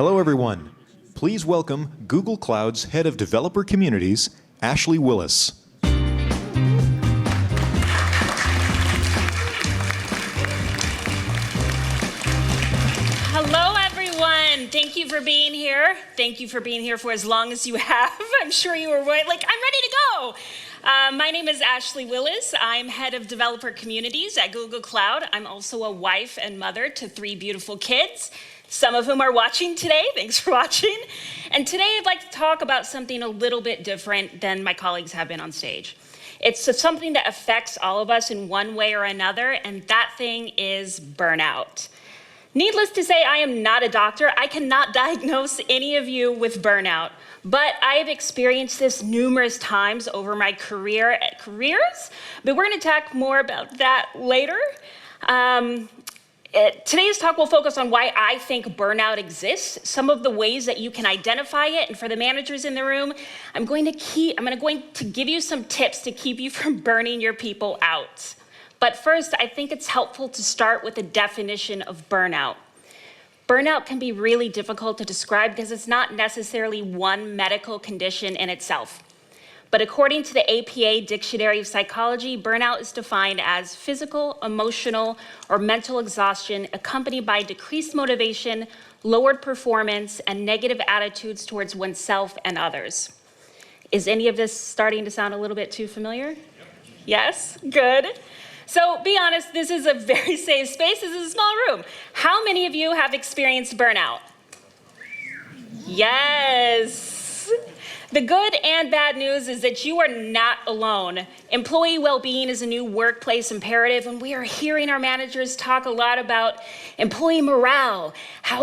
Hello, everyone. Please welcome Google Cloud's Head of Developer Communities, Ashley Willis. Hello, everyone. Thank you for being here. Thank you for being here for as long as you have. I'm sure you were like, I'm ready to go. My name is Ashley Willis. I'm Head of Developer Communities at Google Cloud. I'm also a wife and mother to 3 beautiful kids, some of whom are watching today. Thanks for watching. And today I'd like to talk about something a little bit different than my colleagues have been on stage. It's something that affects all of us in one way or another, and that thing is burnout. Needless to say, I am not a doctor. I cannot diagnose any of you with burnout, but I have experienced this numerous times over my careers, but we're going to talk more about that later. Today's talk will focus on why I think burnout exists, some of the ways that you can identify it, and for the managers in the room, I'm going to give you some tips to keep you from burning your people out. But first, I think it's helpful to start with a definition of burnout. Burnout can be really difficult to describe because it's not necessarily one medical condition in itself. But according to the APA Dictionary of Psychology, burnout is defined as physical, emotional, or mental exhaustion accompanied by decreased motivation, lowered performance, and negative attitudes towards oneself and others. Is any of this starting to sound a little bit too familiar? Yes? Good. So be honest, this is a very safe space. This is a small room. How many of you have experienced burnout? Yes. The good and bad news is that you are not alone. Employee well-being is a new workplace imperative, and we are hearing our managers talk a lot about employee morale,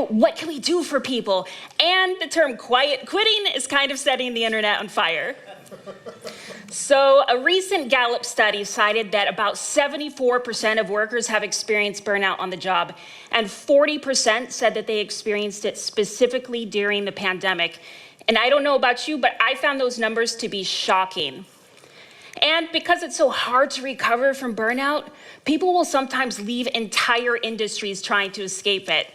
what can we do for people, and the term quiet quitting is kind of setting the internet on fire. So a recent Gallup study cited that about 74% of workers have experienced burnout on the job, and 40% said that they experienced it specifically during the pandemic. And I don't know about you, but I found those numbers to be shocking. And because it's so hard to recover from burnout, people will sometimes leave entire industries trying to escape it.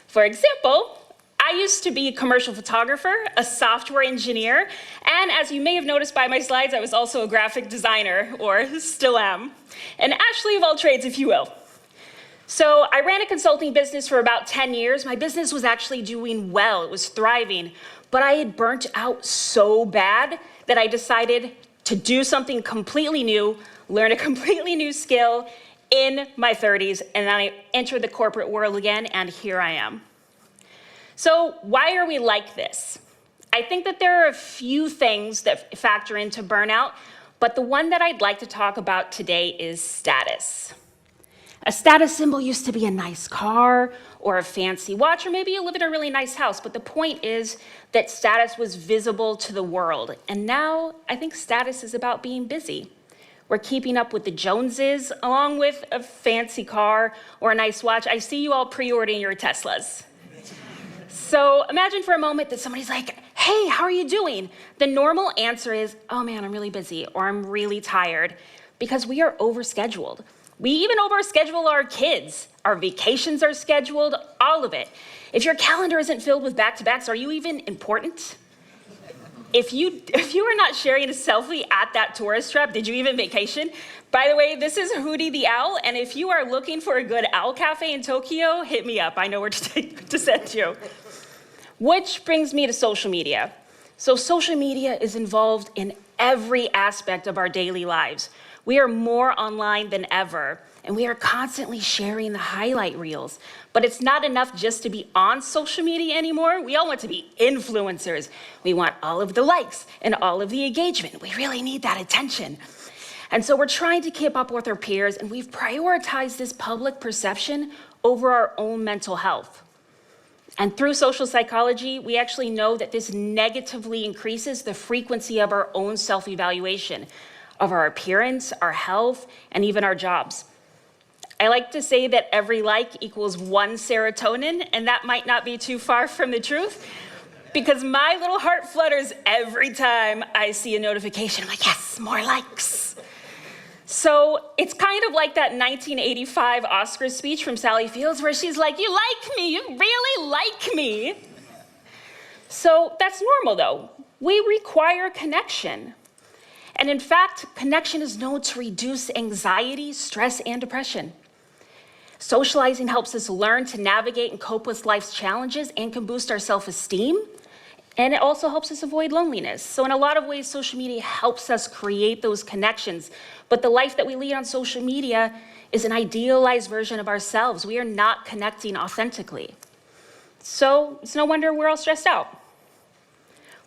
For example, I used to be a commercial photographer, a software engineer, and as you may have noticed by my slides, I was also a graphic designer, or still am. An Ashley of all trades, if you will. So I ran a consulting business for about 10 years. My business was actually doing well, it was thriving, but I had burnt out so bad that I decided to do something completely new, learn a completely new skill in my 30s, and then I entered the corporate world again, and here I am. So why are we like this? I think that there are a few things that factor into burnout, but the one that I'd like to talk about today is status. A status symbol used to be a nice car or a fancy watch, or maybe you live in a really nice house, but the point is that status was visible to the world. And now I think status is about being busy. We're keeping up with the Joneses along with a fancy car or a nice watch. I see you all pre-ordering your Teslas. So imagine for a moment that somebody's like, hey, how are you doing? The normal answer is, oh man, I'm really busy, or I'm really tired, because we are overscheduled. We even overschedule our kids. Our vacations are scheduled, all of it. If your calendar isn't filled with back-to-backs, are you even important? If you are not sharing a selfie at that tourist trap, did you even vacation? By the way, this is Hootie the Owl, and if you are looking for a good owl cafe in Tokyo, hit me up. I know where to send you. Which brings me to social media. So social media is involved in every aspect of our daily lives. We are more online than ever, and we are constantly sharing the highlight reels. But it's not enough just to be on social media anymore. We all want to be influencers. We want all of the likes and all of the engagement. We really need that attention. And so we're trying to keep up with our peers, and we've prioritized this public perception over our own mental health. And through social psychology, we actually know that this negatively increases the frequency of our own self-evaluation of our appearance, our health, and even our jobs. I like to say that every like equals 1 serotonin, and that might not be too far from the truth, because my little heart flutters every time I see a notification. I'm like, yes, more likes. So it's kind of like that 1985 Oscar speech from Sally Fields where she's like, you like me, you really like me. So that's normal though. We require connection. And in fact, connection is known to reduce anxiety, stress, and depression. Socializing helps us learn to navigate and cope with life's challenges and can boost our self-esteem. And it also helps us avoid loneliness. So in a lot of ways, social media helps us create those connections. But the life that we lead on social media is an idealized version of ourselves. We are not connecting authentically. So it's no wonder we're all stressed out.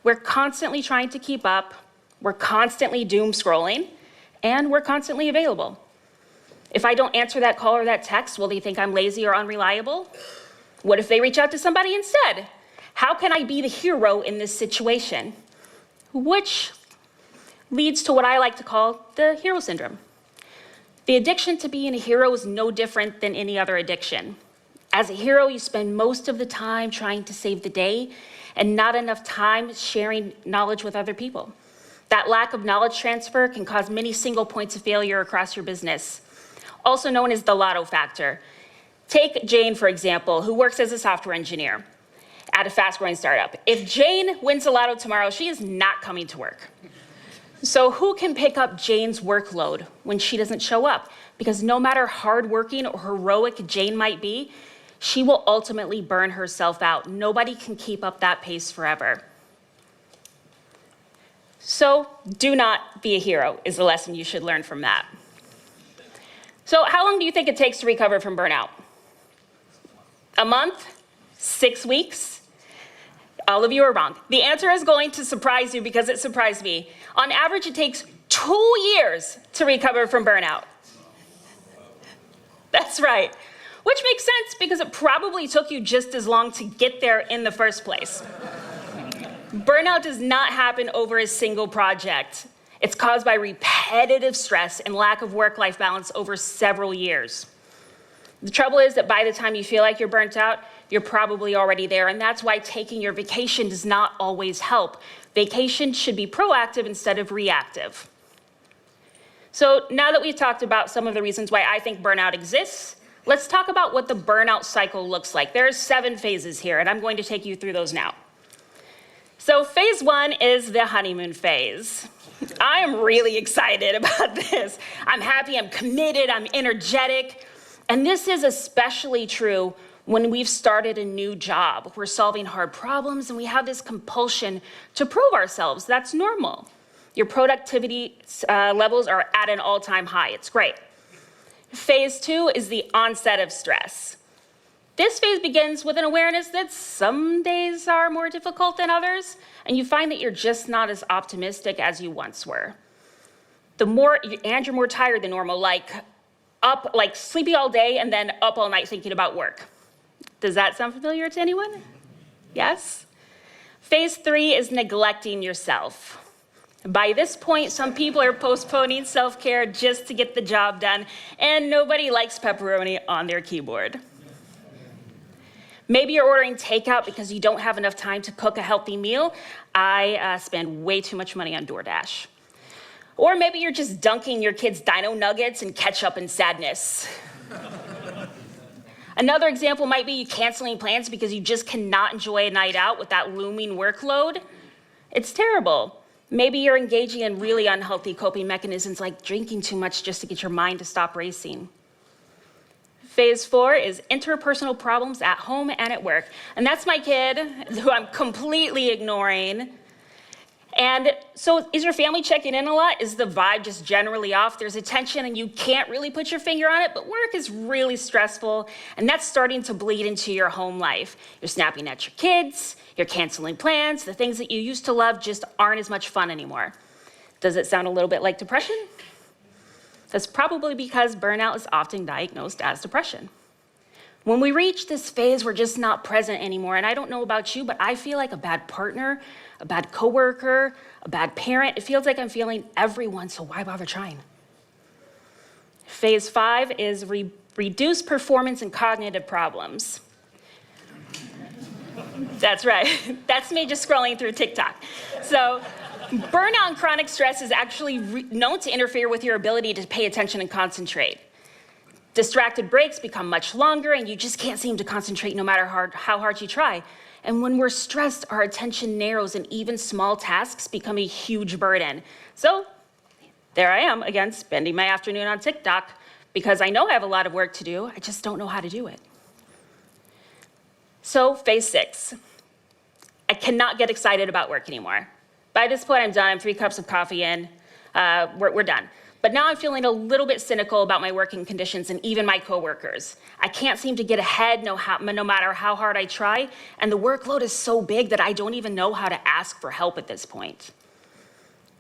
We're constantly trying to keep up, we're constantly doom scrolling, and we're constantly available. If I don't answer that call or that text, will they think I'm lazy or unreliable? What if they reach out to somebody instead? How can I be the hero in this situation? Which leads to what I like to call the hero syndrome. The addiction to being a hero is no different than any other addiction. As a hero, you spend most of the time trying to save the day and not enough time sharing knowledge with other people. That lack of knowledge transfer can cause many single points of failure across your business, also known as the Lotto Factor. Take Jane, for example, who works as a software engineer at a fast-growing startup. If Jane wins the Lotto tomorrow, she is not coming to work. So who can pick up Jane's workload when she doesn't show up? Because no matter hardworking or heroic Jane might be, she will ultimately burn herself out. Nobody can keep up that pace forever. So do not be a hero is the lesson you should learn from that. So how long do you think it takes to recover from burnout? A month? 6 weeks? All of you are wrong. The answer is going to surprise you because it surprised me. On average, it takes 2 years to recover from burnout. That's right. Which makes sense because it probably took you just as long to get there in the first place. Burnout does not happen over a single project. It's caused by repetitive stress and lack of work-life balance over several years. The trouble is that by the time you feel like you're burnt out, you're probably already there, and that's why taking your vacation does not always help. Vacation should be proactive instead of reactive. So now that we've talked about some of the reasons why I think burnout exists, let's talk about what the burnout cycle looks like. There are 7 phases here, and I'm going to take you through those now. So phase 1 is the honeymoon phase. I am really excited about this. I'm happy, I'm committed, I'm energetic. And this is especially true when we've started a new job. We're solving hard problems and we have this compulsion to prove ourselves. That's normal. Your productivity levels are at an all-time high. It's great. Phase 2 is the onset of stress. This phase begins with an awareness that some days are more difficult than others, and you find that you're just not as optimistic as you once were. You're more tired than normal, like sleepy all day and then up all night thinking about work. Does that sound familiar to anyone? Yes? Phase 3 is neglecting yourself. By this point, some people are postponing self-care just to get the job done, and nobody likes pepperoni on their keyboard. Maybe you're ordering takeout because you don't have enough time to cook a healthy meal. I spend way too much money on DoorDash. Or maybe you're just dunking your kids' dino nuggets in ketchup and sadness. Another example might be you canceling plans because you just cannot enjoy a night out with that looming workload. It's terrible. Maybe you're engaging in really unhealthy coping mechanisms like drinking too much just to get your mind to stop racing. Phase 4 is interpersonal problems at home and at work. And that's my kid, who I'm completely ignoring. And so is your family checking in a lot? Is the vibe just generally off? There's a tension and you can't really put your finger on it, but work is really stressful, and that's starting to bleed into your home life. You're snapping at your kids, you're canceling plans, the things that you used to love just aren't as much fun anymore. Does it sound a little bit like depression? That's probably because burnout is often diagnosed as depression. When we reach this phase, we're just not present anymore. And I don't know about you, but I feel like a bad partner, a bad coworker, a bad parent. It feels like I'm feeling everyone, so why bother trying? Phase 5 is reduced performance and cognitive problems. That's right. That's me just scrolling through TikTok. So burnout and chronic stress is actually known to interfere with your ability to pay attention and concentrate. Distracted breaks become much longer, and you just can't seem to concentrate no matter how hard you try. And when we're stressed, our attention narrows and even small tasks become a huge burden. So there I am again, spending my afternoon on TikTok because I know I have a lot of work to do, I just don't know how to do it. So phase 6, I cannot get excited about work anymore. By this point, I'm done, I'm 3 cups of coffee in, we're done. But now I'm feeling a little bit cynical about my working conditions and even my coworkers. I can't seem to get ahead no matter how hard I try, and the workload is so big that I don't even know how to ask for help at this point.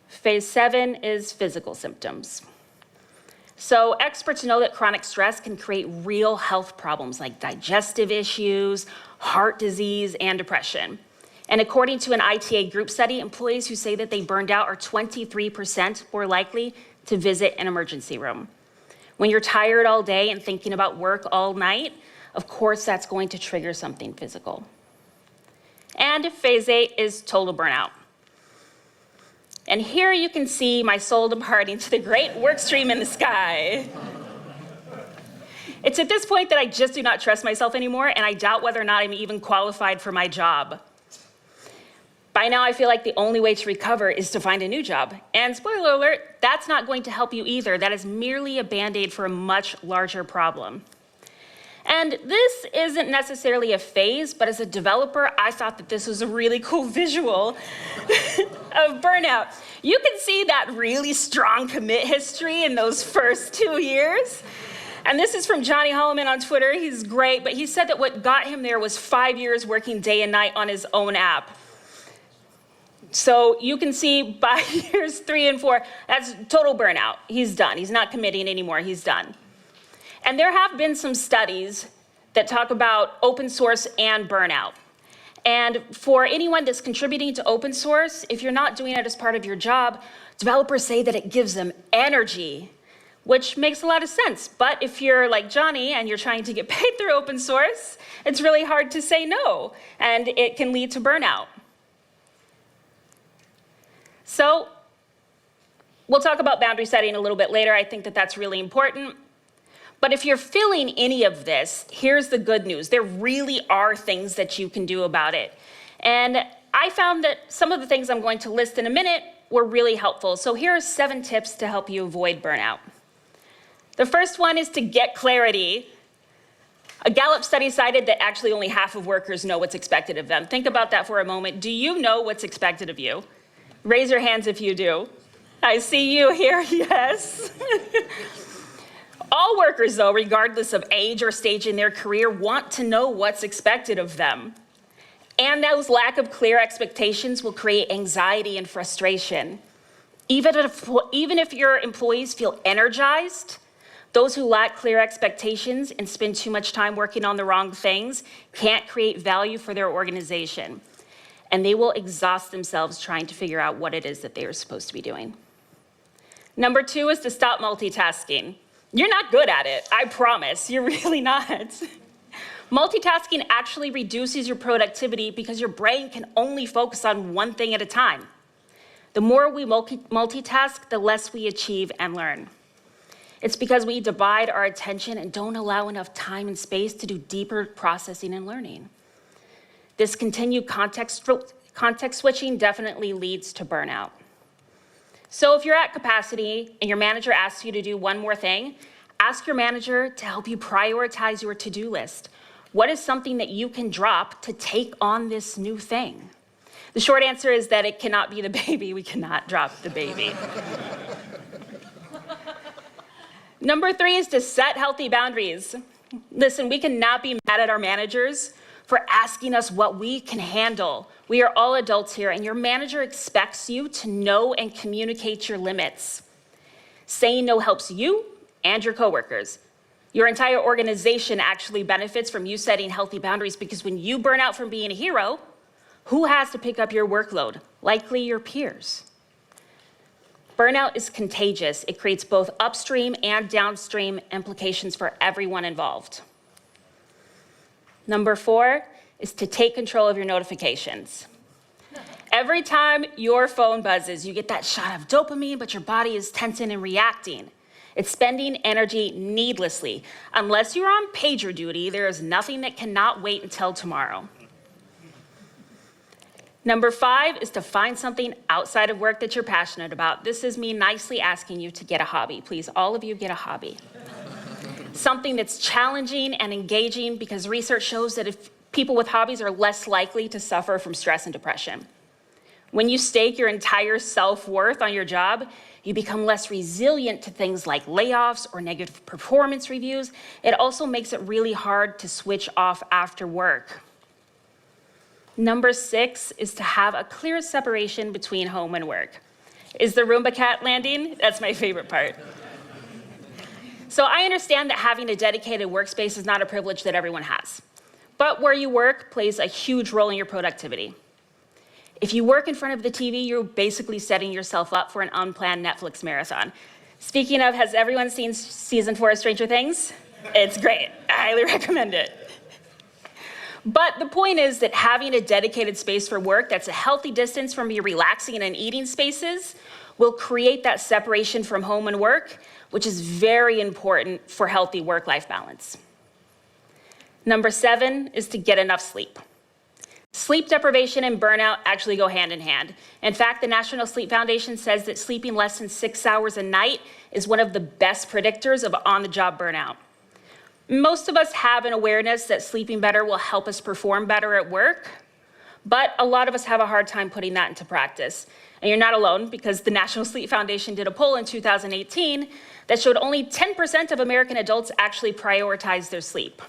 Phase 7 is physical symptoms. So experts know that chronic stress can create real health problems like digestive issues, heart disease, and depression. And according to an ITA group study, employees who say that they burned out are 23% more likely to visit an emergency room. When you're tired all day and thinking about work all night, of course that's going to trigger something physical. And phase 8 is total burnout. And here you can see my soul departing to the great work stream in the sky. It's at this point that I just do not trust myself anymore, and I doubt whether or not I'm even qualified for my job. By now, I feel like the only way to recover is to find a new job. And spoiler alert, that's not going to help you either. That is merely a Band-Aid for a much larger problem. And this isn't necessarily a phase, but as a developer, I thought that this was a really cool visual of burnout. You can see that really strong commit history in those first 2 years. And this is from Johnny Holloman on Twitter. He's great, but he said that what got him there was 5 years working day and night on his own app. So you can see by years 3 and 4, that's total burnout. He's done. He's not committing anymore. He's done. And there have been some studies that talk about open source and burnout. And for anyone that's contributing to open source, if you're not doing it as part of your job, developers say that it gives them energy, which makes a lot of sense. But if you're like Johnny and you're trying to get paid through open source, it's really hard to say no, and it can lead to burnout. So we'll talk about boundary setting a little bit later. I think that that's really important. But if you're feeling any of this, here's the good news. There really are things that you can do about it. And I found that some of the things I'm going to list in a minute were really helpful. So here are 7 tips to help you avoid burnout. The first one is to get clarity. A Gallup study cited that actually only half of workers know what's expected of them. Think about that for a moment. Do you know what's expected of you? Raise your hands if you do. I see you here, yes. All workers, though, regardless of age or stage in their career, want to know what's expected of them. And those lack of clear expectations will create anxiety and frustration. Even if your employees feel energized, those who lack clear expectations and spend too much time working on the wrong things can't create value for their organization. And they will exhaust themselves trying to figure out what it is that they are supposed to be doing. Number 2 is to stop multitasking. You're not good at it, I promise, you're really not. Multitasking actually reduces your productivity because your brain can only focus on one thing at a time. The more we multitask, the less we achieve and learn. It's because we divide our attention and don't allow enough time and space to do deeper processing and learning. This continued context switching definitely leads to burnout. So if you're at capacity and your manager asks you to do one more thing, ask your manager to help you prioritize your to-do list. What is something that you can drop to take on this new thing? The short answer is that it cannot be the baby. We cannot drop the baby. Number 3 is to set healthy boundaries. Listen, we cannot be mad at our managers for asking us what we can handle. We are all adults here, and your manager expects you to know and communicate your limits. Saying no helps you and your coworkers. Your entire organization actually benefits from you setting healthy boundaries, because when you burn out from being a hero, who has to pick up your workload? Likely your peers. Burnout is contagious. It creates both upstream and downstream implications for everyone involved. Number 4 is to take control of your notifications. Every time your phone buzzes, you get that shot of dopamine, but your body is tensing and reacting. It's spending energy needlessly. Unless you're on pager duty, there is nothing that cannot wait until tomorrow. Number 5 is to find something outside of work that you're passionate about. This is me nicely asking you to get a hobby. Please, all of you get a hobby. Something that's challenging and engaging, because research shows that if people with hobbies are less likely to suffer from stress and depression. When you stake your entire self-worth on your job, you become less resilient to things like layoffs or negative performance reviews. It also makes it really hard to switch off after work. Number 6 is to have a clear separation between home and work. Is the Roomba cat landing? That's my favorite part. So I understand that having a dedicated workspace is not a privilege that everyone has. But where you work plays a huge role in your productivity. If you work in front of the TV, you're basically setting yourself up for an unplanned Netflix marathon. Speaking of, has everyone seen season 4 of Stranger Things? It's great. I highly recommend it. But the point is that having a dedicated space for work that's a healthy distance from your relaxing and eating spaces will create that separation from home and work, which is very important for healthy work-life balance. Number 7 is to get enough sleep. Sleep deprivation and burnout actually go hand in hand. In fact, the National Sleep Foundation says that sleeping less than 6 hours a night is one of the best predictors of on-the-job burnout. Most of us have an awareness that sleeping better will help us perform better at work, but a lot of us have a hard time putting that into practice. And you're not alone, because the National Sleep Foundation did a poll in 2018 that showed only 10% of American adults actually prioritize their sleep.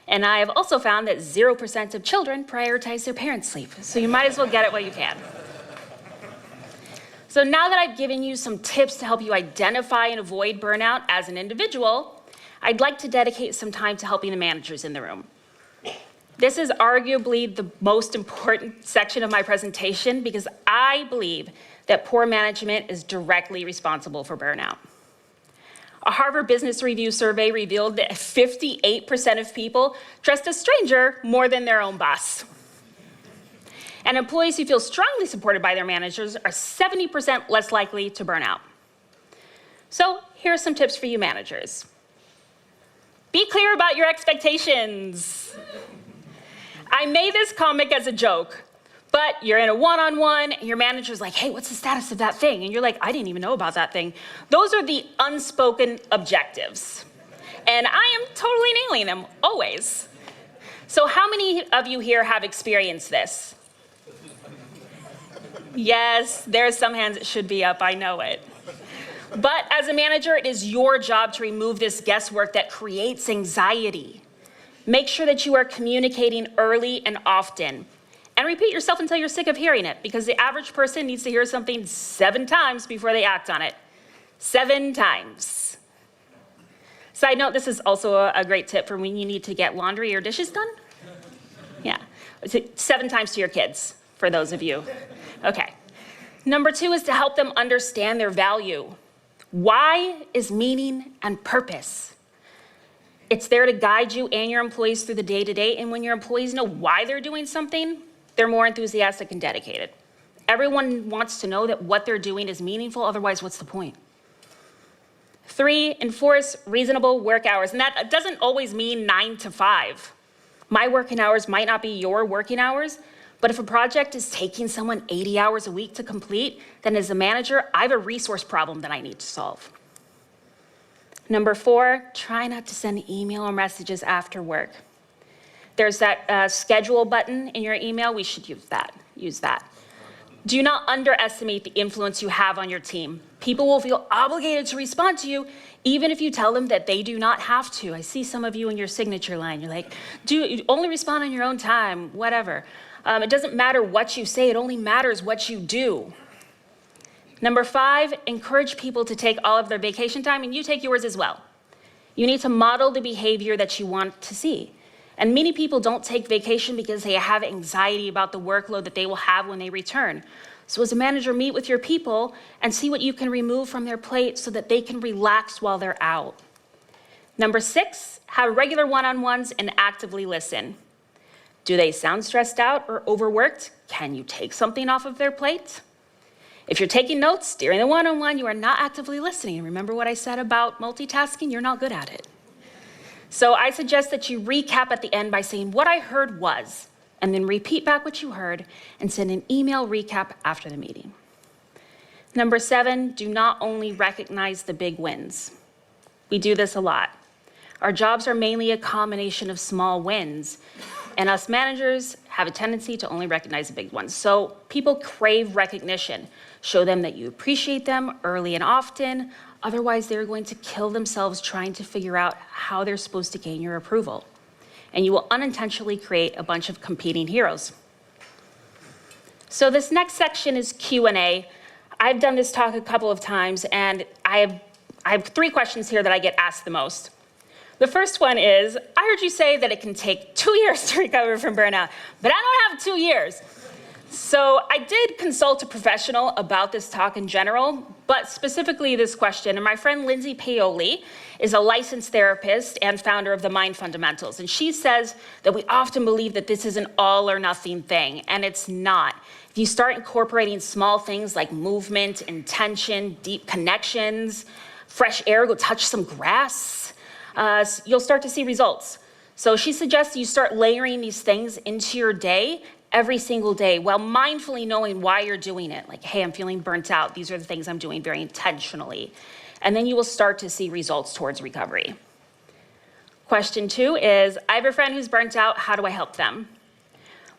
And I have also found that 0% of children prioritize their parents' sleep. So you might as well get it while you can. So now that I've given you some tips to help you identify and avoid burnout as an individual, I'd like to dedicate some time to helping the managers in the room. This is arguably the most important section of my presentation, because I believe that poor management is directly responsible for burnout. A Harvard Business Review survey revealed that 58% of people trust a stranger more than their own boss. And employees who feel strongly supported by their managers are 70% less likely to burn out. So here are some tips for you managers. Be clear about your expectations. I made this comic as a joke, but you're in a one-on-one, and your manager's like, hey, what's the status of that thing? And you're like, I didn't even know about that thing. Those are the unspoken objectives. And I am totally nailing them, always. So how many of you here have experienced this? Yes, there are some hands that should be up, I know it. But as a manager, it is your job to remove this guesswork that creates anxiety. Make sure that you are communicating early and often. And repeat yourself until you're sick of hearing it, because the average person needs to hear something 7 times before they act on it. 7 times. Side note, this is also a great tip for when you need to get laundry or dishes done. Yeah, 7 times to your kids, for those of you. Okay. Number 2 is to help them understand their value. Why is meaning and purpose. It's there to guide you and your employees through the day-to-day, and when your employees know why they're doing something, they're more enthusiastic and dedicated. Everyone wants to know that what they're doing is meaningful, otherwise what's the point? 3, enforce reasonable work hours, and that doesn't always mean 9 to 5. My working hours might not be your working hours, but if a project is taking someone 80 hours a week to complete, then as a manager, I have a resource problem that I need to solve. Number 4, try not to send email or messages after work. There's that schedule button in your email. We should use that. Use that. Do not underestimate the influence you have on your team. People will feel obligated to respond to you, even if you tell them that they do not have to. I see some of you in your signature line. You're like, you only respond on your own time, whatever. It doesn't matter what you say. It only matters what you do. Number 5, encourage people to take all of their vacation time, and you take yours as well. You need to model the behavior that you want to see. And many people don't take vacation because they have anxiety about the workload that they will have when they return. So as a manager, meet with your people and see what you can remove from their plate so that they can relax while they're out. Number 6, have regular one-on-ones and actively listen. Do they sound stressed out or overworked? Can you take something off of their plate? If you're taking notes during the one-on-one, you are not actively listening. Remember what I said about multitasking? You're not good at it. So I suggest that you recap at the end by saying, what I heard was, and then repeat back what you heard and send an email recap after the meeting. Number 7, do not only recognize the big wins. We do this a lot. Our jobs are mainly a combination of small wins, and us managers have a tendency to only recognize the big ones. So people crave recognition. Show them that you appreciate them early and often, otherwise they're going to kill themselves trying to figure out how they're supposed to gain your approval. And you will unintentionally create a bunch of competing heroes. So this next section is Q&A. I've done this talk a couple of times, and I have 3 questions here that I get asked the most. The first one is, I heard you say that it can take 2 years to recover from burnout, but I don't have 2 years. So I did consult a professional about this talk in general, but specifically this question. And my friend Lindsay Paoli is a licensed therapist and founder of the Mind Fundamentals. And she says that we often believe that this is an all or nothing thing, and it's not. If you start incorporating small things like movement, intention, deep connections, fresh air, go touch some grass, you'll start to see results. So she suggests you start layering these things into your day every single day while mindfully knowing why you're doing it. Like, hey, I'm feeling burnt out. These are the things I'm doing very intentionally. And then you will start to see results towards recovery. Question 2 is, I have a friend who's burnt out. How do I help them?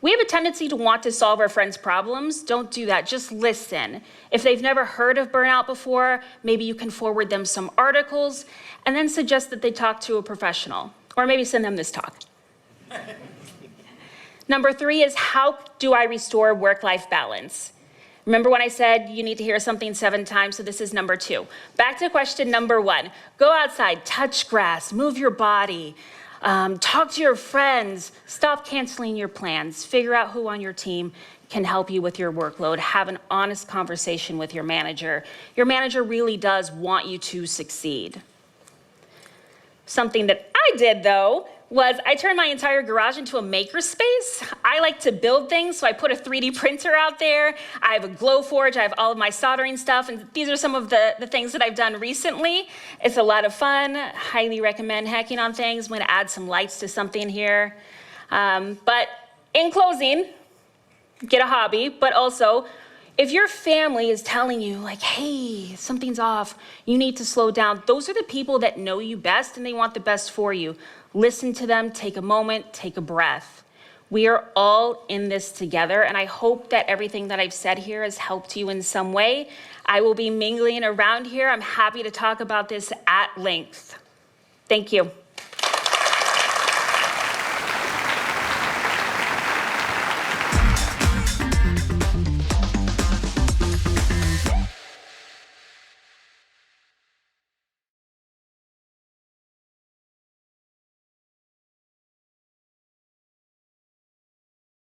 We have a tendency to want to solve our friends' problems. Don't do that. Just listen. If they've never heard of burnout before, maybe you can forward them some articles and then suggest that they talk to a professional, or maybe send them this talk. Number 3 is, how do I restore work-life balance? Remember when I said you need to hear something 7 times, so this is number 2. Back to question number 1. Go outside, touch grass, move your body, talk to your friends, stop canceling your plans, figure out who on your team can help you with your workload, have an honest conversation with your manager. Your manager really does want you to succeed. Something that I did, though, was I turned my entire garage into a maker space. I like to build things, so I put a 3D printer out there. I have a glow forge. I have all of my soldering stuff, and these are some of the things that I've done recently. It's a lot of fun. Highly recommend hacking on things. I'm going to add some lights to something here. But in closing, get a hobby, but also, if your family is telling you, like, hey, something's off, you need to slow down, those are the people that know you best and they want the best for you. Listen to them, take a moment, take a breath. We are all in this together, and I hope that everything that I've said here has helped you in some way. I will be mingling around here. I'm happy to talk about this at length. Thank you.